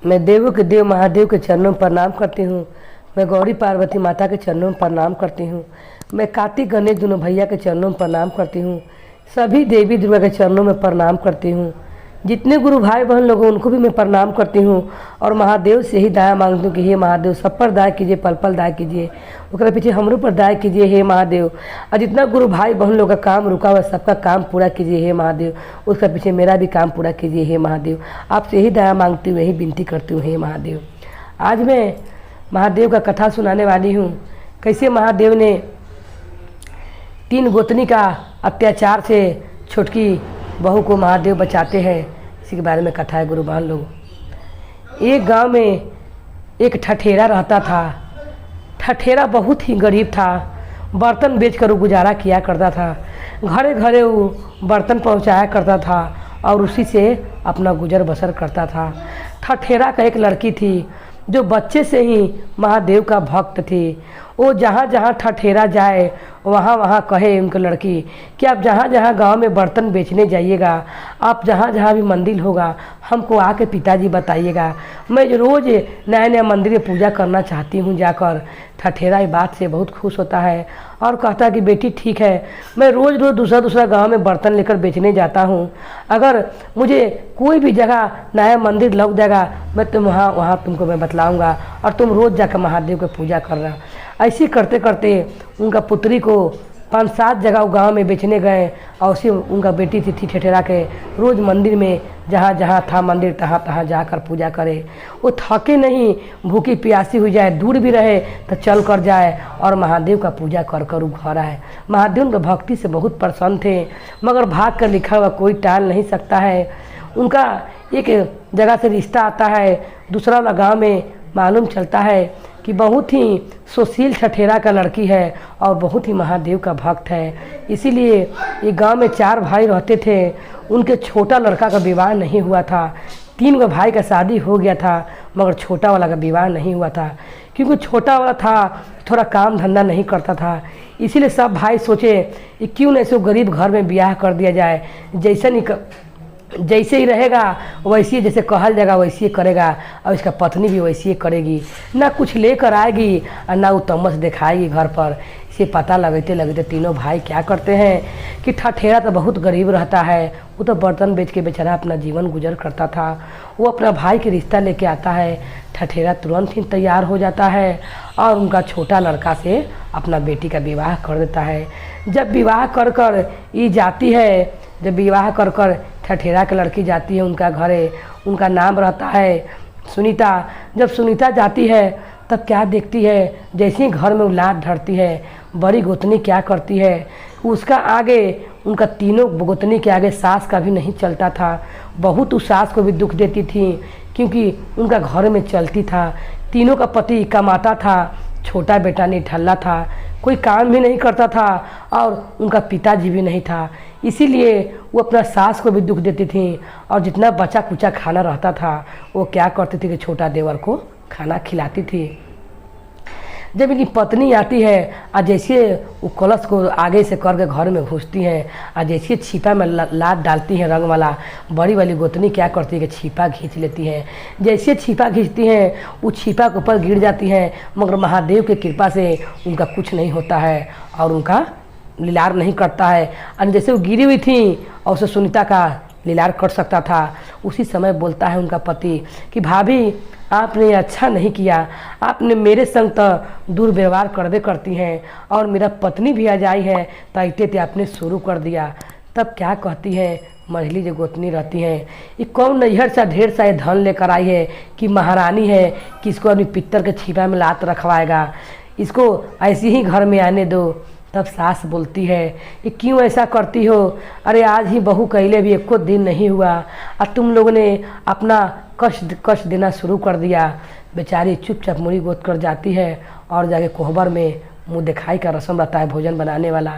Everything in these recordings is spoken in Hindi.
मैं देवों के देव महादेव के चरणों में प्रणाम करती हूँ। मैं गौरी पार्वती माता के चरणों में प्रणाम करती हूँ। मैं कार्तिक गणेश दोनों भैया के चरणों में प्रणाम करती हूँ। सभी देवी दुर्गा के चरणों में प्रणाम करती हूँ। जितने गुरु भाई बहन लोग हैं उनको भी मैं प्रणाम करती हूँ और महादेव से ही दया मांगती हूँ कि हे महादेव सब पर दया कीजिए, पल पल दया कीजिए, उसके पीछे हमरों पर दया कीजिए हे महादेव। और जितना गुरु भाई बहन लोग का काम रुका हुआ सबका काम पूरा कीजिए हे महादेव, उसके पीछे मेरा भी काम पूरा कीजिए हे महादेव। आपसे यही दया मांगती हूँ, यही विनती करती हूँ हे महादेव। आज मैं महादेव का कथा सुनाने वाली हूँ। कैसे महादेव ने 3 गोतनी का अत्याचार से छुटकी बहू को महादेव बचाते हैं, इसी के बारे में कथा है गुरु बहन लोग। एक गांव में एक ठठेरा रहता था। ठठेरा बहुत ही गरीब था, बर्तन बेचकर वो गुजारा किया करता था। घरे घरे वो बर्तन पहुंचाया करता था और उसी से अपना गुजर बसर करता था। ठठेरा का एक लड़की थी जो बच्चे से ही महादेव का भक्त थी। वो जहाँ जहाँ ठठेरा जाए वहाँ वहाँ कहे उनकी लड़की कि आप जहाँ जहाँ गांव में बर्तन बेचने जाइएगा, आप जहाँ जहाँ भी मंदिर होगा हमको आके पिताजी बताइएगा। मैं रोज़ नया नया मंदिर में पूजा करना चाहती हूँ जाकर। ठठेरा इस बात से बहुत खुश होता है और कहता है कि बेटी ठीक है, मैं रोज़ रोज़ दूसरा गांव में बर्तन लेकर बेचने जाता हूँ। अगर मुझे कोई भी जगह नया मंदिर लग जाएगा मैं वहाँ तुमको मैं बतलाऊँगा और तुम रोज़ जाकर महादेव की पूजा कर रहा। ऐसे करते करते उनका पुत्री को 5-7 जगह गांव में बेचने गए और उसी उनका बेटी थी ठठेरा के रोज़ मंदिर में जहाँ जहाँ था मंदिर तहाँ तहाँ जाकर पूजा करे। वो थके नहीं, भूखी प्यासी हुई जाए, दूर भी रहे तो चल कर जाए और महादेव का पूजा कर कर घर आए। महादेव उनके भक्ति से बहुत प्रसन्न थे, मगर भाग कर लिखा हुआ कोई टाल नहीं सकता है। उनका एक जगह से रिश्ता आता है, दूसरा वाला गाँव में मालूम चलता है कि बहुत ही सुशील ठठेरा का लड़की है और बहुत ही महादेव का भक्त है। इसीलिए ये गांव में 4 भाई रहते थे। उनके छोटा लड़का का विवाह नहीं हुआ था। 3 गो भाई का शादी हो गया था मगर छोटा वाला का विवाह नहीं हुआ था, क्योंकि छोटा वाला था थोड़ा काम धंधा नहीं करता था। इसीलिए सब भाई सोचे कि क्यों नहीं सो गरीब घर में ब्याह कर दिया जाए, जैसे ही रहेगा वैसे ही, जैसे कहल जाएगा वैसे ही करेगा और इसका पत्नी भी वैसे ही करेगी, ना कुछ लेकर आएगी और ना वो तमस दिखाएगी घर पर। इसे पता लगते लगते तीनों भाई क्या करते हैं कि ठठेरा तो बहुत गरीब रहता है, वो तो बर्तन बेच के बेचारा अपना जीवन गुजर करता था। वो अपना भाई के रिश्ता लेके आता है। ठठेरा तुरंत ही तैयार हो जाता है और उनका छोटा लड़का से अपना बेटी का विवाह कर देता है। जब विवाह कर कर ये जाती है, जब विवाह कर कर ठठेरा की लड़की जाती है उनका घरे, उनका नाम रहता है सुनीता। जब सुनीता जाती है तब क्या देखती है, जैसे ही घर में लात धरती है, बड़ी गोतनी क्या करती है, उसका आगे उनका तीनों गोतनी के आगे सास का भी नहीं चलता था। बहुत उस सास को भी दुख देती थी क्योंकि उनका घर में चलती था। तीनों का पति कमाता था, छोटा बेटा निठल्ला था, कोई काम भी नहीं करता था और उनका पिताजी भी नहीं था। इसीलिए वो अपना सास को भी दुख देती थी और जितना बचा कुचा खाना रहता था वो क्या करती थी कि छोटा देवर को खाना खिलाती थी। जब इनकी पत्नी आती है और जैसे वो कलश को आगे से करके घर में घुसती हैं और जैसे छिपा में लात डालती हैं रंग वाला, बड़ी वाली गोतनी क्या करती है कि छिपा खींच लेती हैं। जैसे छिपा खींचती हैं वो छिपा के ऊपर गिर जाती हैं, मगर महादेव की कृपा से उनका कुछ नहीं होता है और उनका लीलार नहीं कटता है। और जैसे वो गिरी हुई थी और उसे सुनीता का लीलार कट सकता था, उसी समय बोलता है उनका पति कि भाभी आपने अच्छा नहीं किया, आपने मेरे संग तो दुर्व्यवहार करबे करती हैं और मेरा पत्नी भी आ जाई है तो इतने आपने शुरू कर दिया। तब क्या कहती है मझली जो गोतनी रहती हैं, ये कौन नैहर से ढेर सा धन लेकर आई है कि महारानी है कि इसको अपनी पित्तर के छिपा में लात रखवाएगा, इसको ऐसे ही घर में आने दो। तब सास बोलती है कि क्यों ऐसा करती हो, अरे आज ही बहू कहले भी एको दिन नहीं हुआ और तुम लोगों ने अपना कष्ट देना शुरू कर दिया। बेचारी चुपचाप मुड़ी गोद कर जाती है और जाके कोहबर में मुंह दिखाई का रस्म रहता है भोजन बनाने वाला।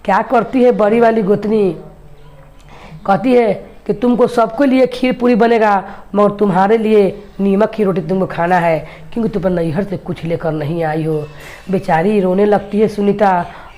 क्या करती है बड़ी वाली गोतनी, कहती है कि तुमको सबके लिए खीर पूरी बनेगा मगर तुम्हारे लिए नीमक की रोटी तुमको खाना है क्योंकि तुम नैहर से कुछ लेकर नहीं आई हो। बेचारी रोने लगती है सुनीता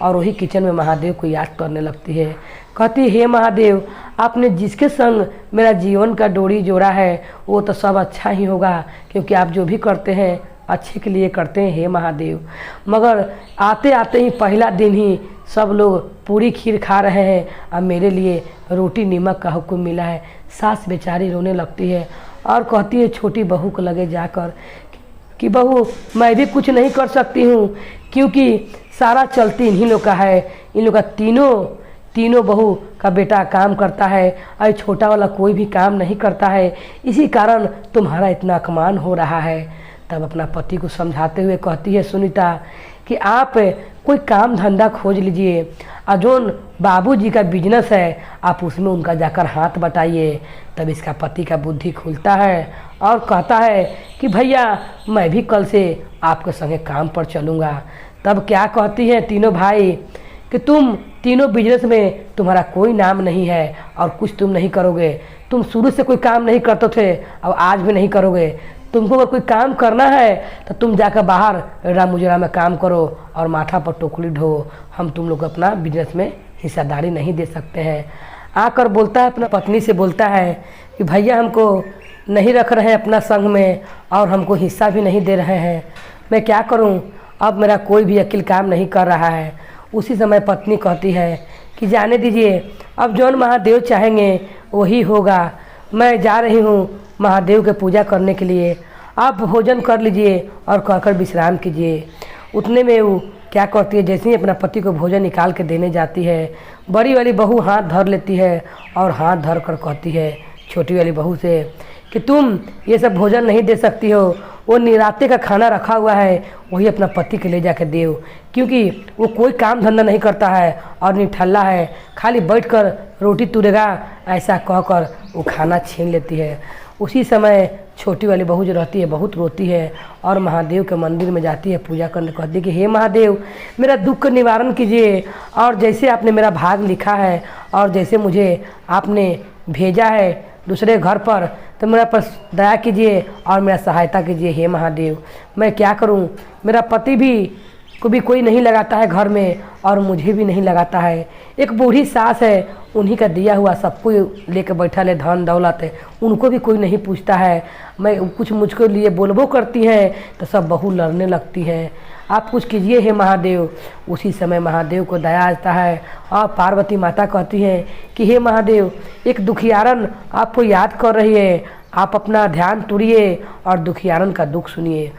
और वही किचन में महादेव को याद करने लगती है। कहती हे महादेव, आपने जिसके संग मेरा जीवन का डोरी जोड़ा है वो तो सब अच्छा ही होगा, क्योंकि आप जो भी करते हैं अच्छे के लिए करते हैं हे महादेव। मगर आते आते ही पहला दिन ही सब लोग पूरी खीर खा रहे हैं और मेरे लिए रोटी नीमक का हुक्म मिला है। सास बेचारी रोने लगती है और कहती है छोटी बहू को लगे जाकर कि बहू मैं भी कुछ नहीं कर सकती हूँ, क्योंकि सारा चलती इन्हीं लोग का है। इन लोग का तीनों बहू का बेटा काम करता है और छोटा वाला कोई भी काम नहीं करता है, इसी कारण तुम्हारा इतना अपमान हो रहा है। तब अपना पति को समझाते हुए कहती है सुनीता कि आप कोई काम धंधा खोज लीजिए, और जोन बाबूजी का बिजनेस है आप उसमें उनका जाकर हाथ बटाइए। तब इसका पति का बुद्धि खुलता है और कहता है कि भैया मैं भी कल से आपके संगे काम पर चलूँगा। तब क्या कहती हैं तीनों भाई कि तुम तीनों बिजनेस में तुम्हारा कोई नाम नहीं है और कुछ तुम नहीं करोगे। तुम शुरू से कोई काम नहीं करते थे और आज भी नहीं करोगे। तुमको अगर कोई काम करना है तो तुम जाकर बाहर रामुजरा में काम करो और माथा पर टोकरी ढो, हम तुम लोग अपना बिजनेस में हिस्सेदारी नहीं दे सकते हैं। आकर बोलता है अपना पत्नी से बोलता है कि भैया हमको नहीं रख रहे हैं अपना संग में और हमको हिस्सा भी नहीं दे रहे हैं, मैं क्या करूं, अब मेरा कोई भी अकिल काम नहीं कर रहा है। उसी समय पत्नी कहती है कि जाने दीजिए, अब जौन महादेव चाहेंगे वही होगा। मैं जा रही हूँ महादेव के पूजा करने के लिए, आप भोजन कर लीजिए और कहकर विश्राम कीजिए। उतने में वो क्या करती है, जैसे ही अपना पति को भोजन निकाल के देने जाती है, बड़ी वाली बहू हाथ धर लेती है और हाथ धर कर कहती है छोटी वाली बहू से कि तुम ये सब भोजन नहीं दे सकती हो, वो निराते का खाना रखा हुआ है वही अपना पति के ले जाकर देव, क्योंकि वो कोई काम धंधा नहीं करता है और निठल्ला है, खाली बैठकर रोटी तुरेगा, ऐसा कहकर वो खाना छीन लेती है। उसी समय छोटी वाली बहू जो रहती है बहुत रोती है और महादेव के मंदिर में जाती है पूजा करने, कहती है कि हे महादेव मेरा दुख का निवारण कीजिए, और जैसे आपने मेरा भाग लिखा है और जैसे मुझे आपने भेजा है दूसरे घर पर, तो मेरा पर दया कीजिए और मेरा सहायता कीजिए हे महादेव। मैं क्या करूं, मेरा पति भी को भी कोई नहीं लगाता है घर में और मुझे भी नहीं लगाता है। एक बूढ़ी सास है, उन्हीं का दिया हुआ सबको लेकर बैठा ले धन दौलत है, उनको भी कोई नहीं पूछता है। मैं कुछ मुझको लिए बोलबो करती हैं तो सब बहू लड़ने लगती हैं। आप कुछ कीजिए हे महादेव। उसी समय महादेव को दया आता है और पार्वती माता कहती हैं कि हे महादेव एक दुखियारन आपको याद कर रही है, आप अपना ध्यान तुड़िए और दुखियारन का दुख सुनिए।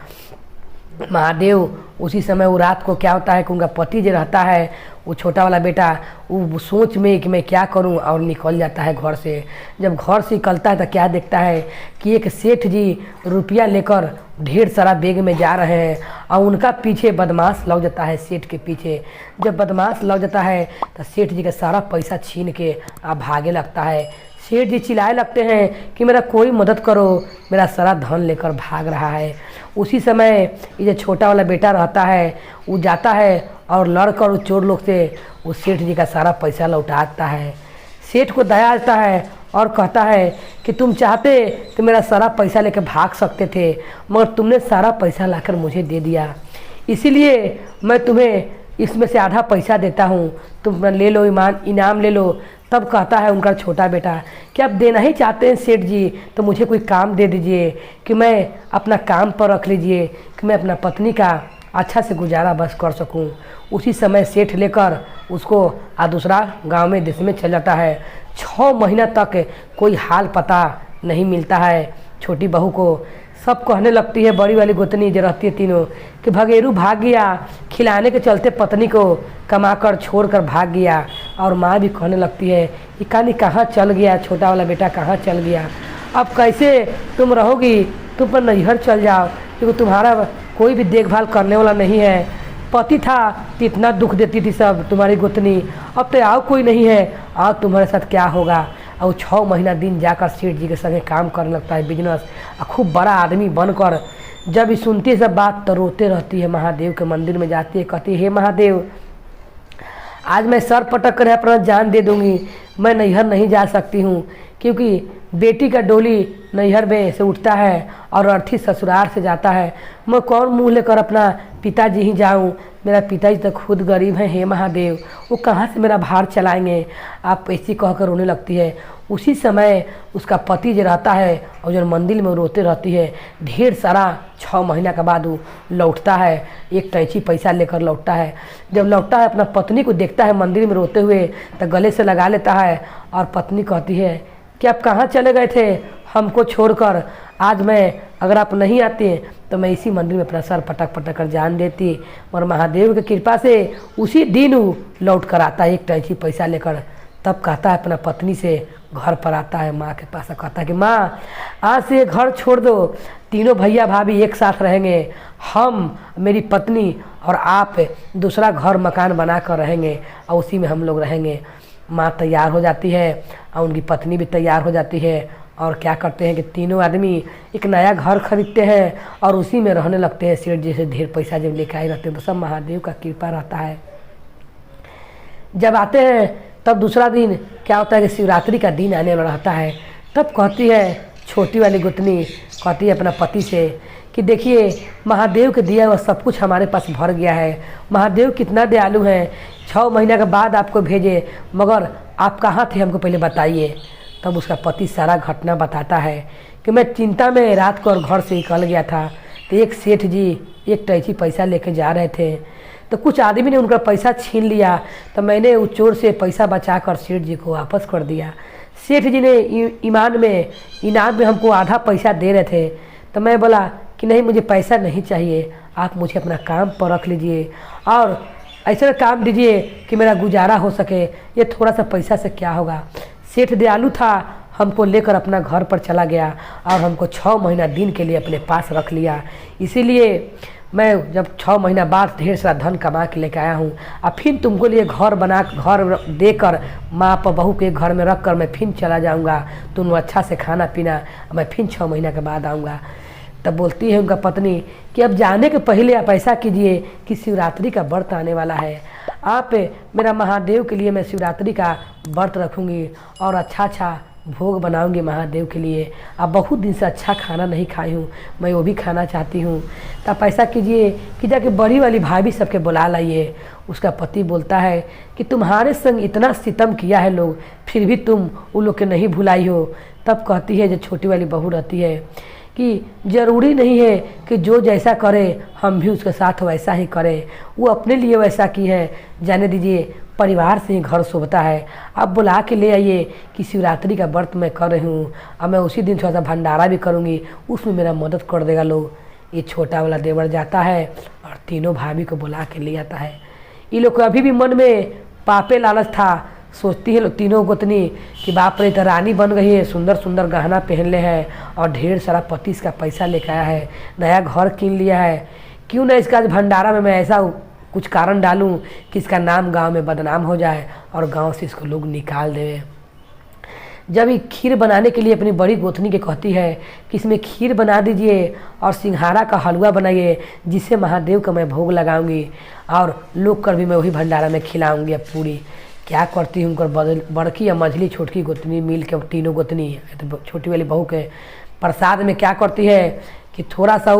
महादेव उसी समय वो रात को क्या होता है कि उनका पति जो रहता है वो छोटा वाला बेटा वो सोच में कि मैं क्या करूं और निकल जाता है घर से। जब घर से निकलता है तो क्या देखता है कि एक सेठ जी रुपया लेकर ढेर सारा बैग में जा रहे हैं और उनका पीछे बदमाश लग जाता है सेठ के पीछे। जब बदमाश लग जाता है तो सेठ जी का सारा पैसा छीन के भागे लगता है। सेठ जी चिल्लाए लगते हैं कि मेरा कोई मदद करो, मेरा सारा धन लेकर भाग रहा है। उसी समय ये जो छोटा वाला बेटा रहता है वो जाता है और लड़कर उस चोर लोग से उस सेठ जी का सारा पैसा लौटाता है। सेठ को दया आता है और कहता है कि तुम चाहते तो मेरा सारा पैसा लेकर भाग सकते थे, मगर तुमने सारा पैसा लाकर मुझे दे दिया, इसीलिए मैं तुम्हें इसमें से आधा पैसा देता हूँ, तुम ले लो, इनाम ले लो। तब कहता है उनका छोटा बेटा कि आप देना ही चाहते हैं सेठ जी तो मुझे कोई काम दे दीजिए कि मैं अपना काम पर रख लीजिए कि मैं अपना पत्नी का अच्छा से गुजारा बस कर सकूं। उसी समय सेठ लेकर उसको दूसरा गांव में देश में चल जाता है। 6 महीना तक कोई हाल पता नहीं मिलता है छोटी बहू को। सब कहने लगती है बड़ी वाली गोतनी जो रहती है तीनों कि भगेरू भाग गया, खिलाने के चलते पत्नी को कमाकर छोड़कर भाग गया। और माँ भी कहने लगती है कि कानी कहाँ चल गया, छोटा वाला बेटा कहाँ चल गया, अब कैसे तुम रहोगी, तुम पर नैहर चल जाओ, क्योंकि तुम्हारा कोई भी देखभाल करने वाला नहीं है। पति था तो इतना दुख देती थी सब तुम्हारी गोतनी, अब तो आओ कोई नहीं है, आओ तुम्हारे साथ क्या होगा। और 6 महीना दिन जाकर सेठ जी के संगे काम करने लगता है बिजनेस, और खूब बड़ा आदमी बनकर जब ये सुनती है सब बात तो रोते रहती है। महादेव के मंदिर में जाती है, कहती है हे महादेव आज मैं सर पटक कर अपना जान दे दूंगी, मैं नैहर नहीं जा सकती हूँ, क्योंकि बेटी का डोली नैहर में से उठता है और अर्थी ससुराल से जाता है। मैं कौन मुँह लेकर अपना पिताजी ही जाऊं? मेरा पिताजी तो खुद गरीब हैं, हे महादेव, वो कहाँ से मेरा भार चलाएंगे? आप ऐसी कहकर रोने लगती है। उसी समय उसका पति जो रहता है और जो मंदिर में रोते रहती है, ढेर सारा 6 महीना के बाद वो लौटता है, एक टैची पैसा लेकर लौटता है। जब लौटता है अपना पत्नी को देखता है मंदिर में रोते हुए, तो गले से लगा लेता है और पत्नी कहती है कि आप कहाँ चले गए थे हमको छोड़कर? आज मैं, अगर आप नहीं आते तो मैं इसी मंदिर में अपना सर पटक पटक कर जान देती। और महादेव की कृपा से उसी दिन वो लौट कर आता है एक टैची पैसा लेकर। तब कहता है अपना पत्नी से, घर पर आता है माँ के पास, कहता है कि माँ आज से घर छोड़ दो, तीनों भैया भाभी एक साथ रहेंगे, हम, मेरी पत्नी और आप दूसरा घर मकान बना कर रहेंगे और उसी में हम लोग रहेंगे। माँ तैयार हो जाती है और उनकी पत्नी भी तैयार हो जाती है और क्या करते हैं कि तीनों आदमी एक नया घर खरीदते हैं और उसी में रहने लगते हैं। सेठ जैसे ढेर पैसा जब लेकर आए रहते हैं तो सब महादेव का कृपा रहता है। जब आते हैं तब दूसरा दिन क्या होता है कि शिवरात्रि का दिन आने वाला रहता है। तब कहती है छोटी वाली गुतनी, कहती है अपना पति से कि देखिए महादेव के दिया हुआ सब कुछ हमारे पास भर गया है, महादेव कितना दयालु हैं, 6 महीने के बाद आपको भेजे, मगर आप कहाँ थे हमको पहले बताइए। तब उसका पति सारा घटना बताता है कि मैं चिंता में रात को और घर से निकल गया था, तो एक सेठ जी एक टैची पैसा लेके जा रहे थे, तो कुछ आदमी ने उनका पैसा छीन लिया, तो मैंने उस चोर से पैसा बचाकर सेठ जी को वापस कर दिया। सेठ जी ने इनाम में हमको आधा पैसा दे रहे थे, तो मैं बोला कि नहीं, मुझे पैसा नहीं चाहिए, आप मुझे अपना काम पर रख लीजिए और ऐसा काम दीजिए कि मेरा गुजारा हो सके, ये थोड़ा सा पैसा से क्या होगा। सेठ दयालु था, हमको लेकर अपना घर पर चला गया और हमको 6 महीना दिन के लिए अपने पास रख लिया। इसीलिए मैं जब 6 महीना बाद ढेर सारा धन कमा के लेकर आया हूँ, और फिर तुमको लिए घर देकर माँ पर बहू के घर में रख कर मैं फिर चला जाऊँगा, तुम अच्छा से खाना पीना, मैं फिर 6 महीना के बाद आऊँगा। तब बोलती है उनका पत्नी कि अब जाने के पहले आप ऐसा कीजिए कि शिवरात्रि का व्रत आने वाला है, आप मेरा महादेव के लिए मैं शिवरात्रि का व्रत रखूँगी और अच्छा भोग बनाऊंगी महादेव के लिए। अब बहुत दिन से अच्छा खाना नहीं खाई हूँ, मैं वो भी खाना चाहती हूँ। तो आप ऐसा कीजिए कि जाके बड़ी वाली भाभी सबके बुला लाइए। उसका पति बोलता है कि तुम्हारे संग इतना सितम किया है लोग, फिर भी तुम उन लोग के नहीं भुलाई हो। तब कहती है जो छोटी वाली बहू रहती है कि ज़रूरी नहीं है कि जो जैसा करे हम भी उसके साथ वैसा ही करें, वो अपने लिए वैसा की है, जाने दीजिए, परिवार से ही घर शोभता है। आप बुला के ले आइए कि शिवरात्रि का व्रत मैं कर रही हूँ और मैं उसी दिन थोड़ा सा भंडारा भी करूँगी, उसमें मेरा मदद कर देगा लोग। ये छोटा वाला देवर जाता है और तीनों भाभी को बुला के ले आता है। ये लोग को अभी भी मन में पापे लालच था, सोचती है लोग तीनों गोतनी कि बाप रे तो रानी बन गई है, सुंदर सुंदर गहना पहन ले है और ढेर सारा पति का पैसा लेकर आया है, नया घर कीन लिया है, क्यों ना इसका भंडारा में मैं ऐसा कुछ कारण डालूं कि इसका नाम गांव में बदनाम हो जाए और गांव से इसको लोग निकाल देवे। जब ये खीर बनाने के लिए अपनी बड़ी गोतनी के कहती है कि इसमें खीर बना दीजिए और सिंघाड़ा का हलवा बनाइए, जिससे महादेव का मैं भोग लगाऊंगी और लोग कर भी मैं वही भंडारा में खिलाऊंगी। अब पूरी क्या करती हूँ, उनकर बड़की या मझली छोटकी गोतनी मिल के, तीनों गोतनी तो छोटी वाली बहू के प्रसाद में क्या करती है कि थोड़ा सा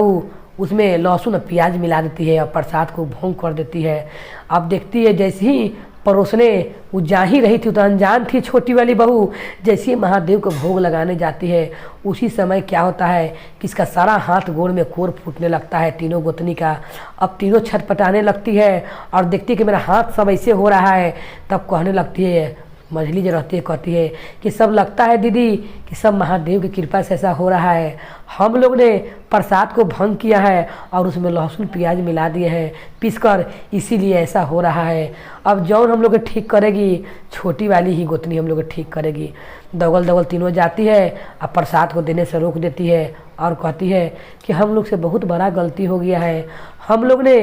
उसमें लहसुन और प्याज मिला देती है और प्रसाद को भोंग कर देती है। अब देखती है जैसे ही परोसने वो जा ही रही थी, तो अनजान थी छोटी वाली बहू, जैसे ही महादेव को भोग लगाने जाती है उसी समय क्या होता है कि इसका सारा हाथ गोड़ में कोर फूटने लगता है तीनों गोतनी का। अब तीनों छटपटाने लगती है और देखती है कि मेरा हाथ सब ऐसे हो रहा है। तब कहने लगती है, मझली जो रहती है कहती है कि सब लगता है दीदी कि सब महादेव की कृपा से ऐसा हो रहा है, हम लोग ने प्रसाद को भंग किया है और उसमें लहसुन प्याज मिला दिए हैं पीसकर, इसीलिए ऐसा हो रहा है। अब जौन हम लोग ठीक करेगी, छोटी वाली ही गोतनी हम लोग ठीक करेगी। दगल दगल तीनों जाती है और प्रसाद को देने से रोक देती है और कहती है कि हम लोग से बहुत बड़ा गलती हो गया है, हम लोग ने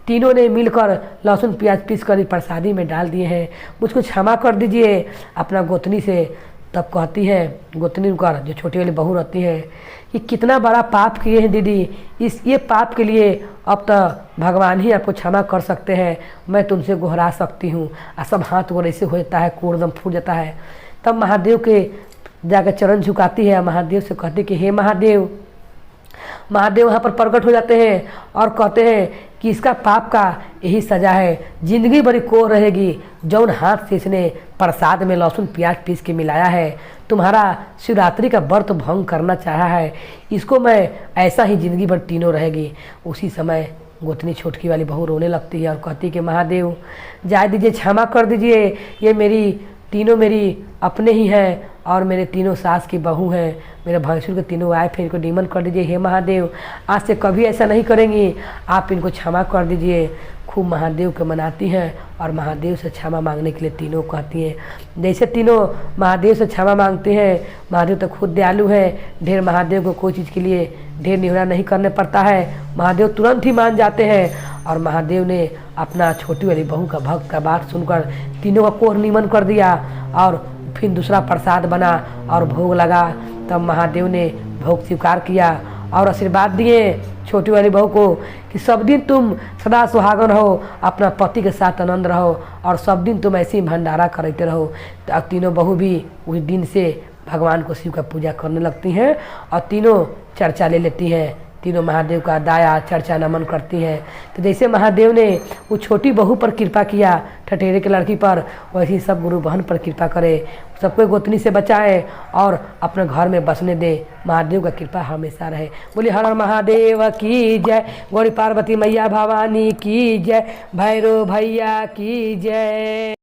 तीनों ने मिलकर लहसुन प्याज पीस कर प्रसादी में डाल दिए हैं, मुझको क्षमा कर दीजिए अपना गोतनी से। तब कहती है गोतनी कर जो छोटी वाली बहू रहती है कि कितना बड़ा पाप किए हैं दीदी, ये पाप के लिए अब तो भगवान ही आपको क्षमा कर सकते हैं, मैं तुमसे गुहरा सकती हूँ। और सब हाथ गोड़ ऐसे हो जाता है, कोर दम फूट जाता है। तब महादेव के जाकर चरण झुकाती है, महादेव से कहती कि हे महादेव। महादेव वहाँ पर प्रकट हो जाते हैं और कहते हैं कि इसका पाप का यही सज़ा है, जिंदगी भरी को रहेगी। जौन हाथ से इसने प्रसाद में लहसुन प्याज पीस के मिलाया है, तुम्हारा शिवरात्रि का व्रत भंग करना चाहा है, इसको मैं ऐसा ही जिंदगी भर तीनों रहेगी। उसी समय गोतनी छोटकी वाली बहू रोने लगती है और कहती कि महादेव जाए दीजिए, क्षमा कर दीजिए, ये मेरी तीनों मेरी अपने ही हैं और मेरे तीनों सास की बहू हैं, मेरे भैंसुर के तीनों आए, फिर इनको निमन कर दीजिए। हे महादेव आज से कभी ऐसा नहीं करेंगी, आप इनको क्षमा कर दीजिए। खूब महादेव के मनाती हैं और महादेव से क्षमा मांगने के लिए तीनों कहती हैं। जैसे तीनों महादेव से क्षमा मांगते हैं, महादेव तो खुद दयालु हैं, ढेर महादेव को कोई चीज़ के लिए ढेर निहोरा नहीं करने पड़ता है, महादेव तुरंत ही मान जाते हैं। और महादेव ने अपना छोटी वाली बहू का भक्त का बात सुनकर तीनों का कोर निमन कर दिया और फिर दूसरा प्रसाद बना और भोग लगा। तब महादेव ने भोग स्वीकार किया और आशीर्वाद दिए छोटी वाली बहू को कि सब दिन तुम सदा सुहागन रहो, अपना पति के साथ आनंद रहो और सब दिन तुम ऐसे ही भंडारा करते रहो। तो अब तीनों बहू भी उस दिन से भगवान को शिव का पूजा करने लगती हैं और तीनों चर्चा ले लेती हैं, तीनों महादेव का दाया चर्चा नमन करती हैं। तो जैसे महादेव ने वो छोटी बहू पर कृपा किया, ठठेरे के लड़की पर, वैसे ही सब गुरु बहन पर कृपा करे, सबको गोतनी से बचाए और अपने घर में बसने दे। महादेव का कृपा हमेशा रहे। बोलिए हर हर महादेव की जय, गौरी पार्वती मैया भवानी की जय, भैरव भैया की जय।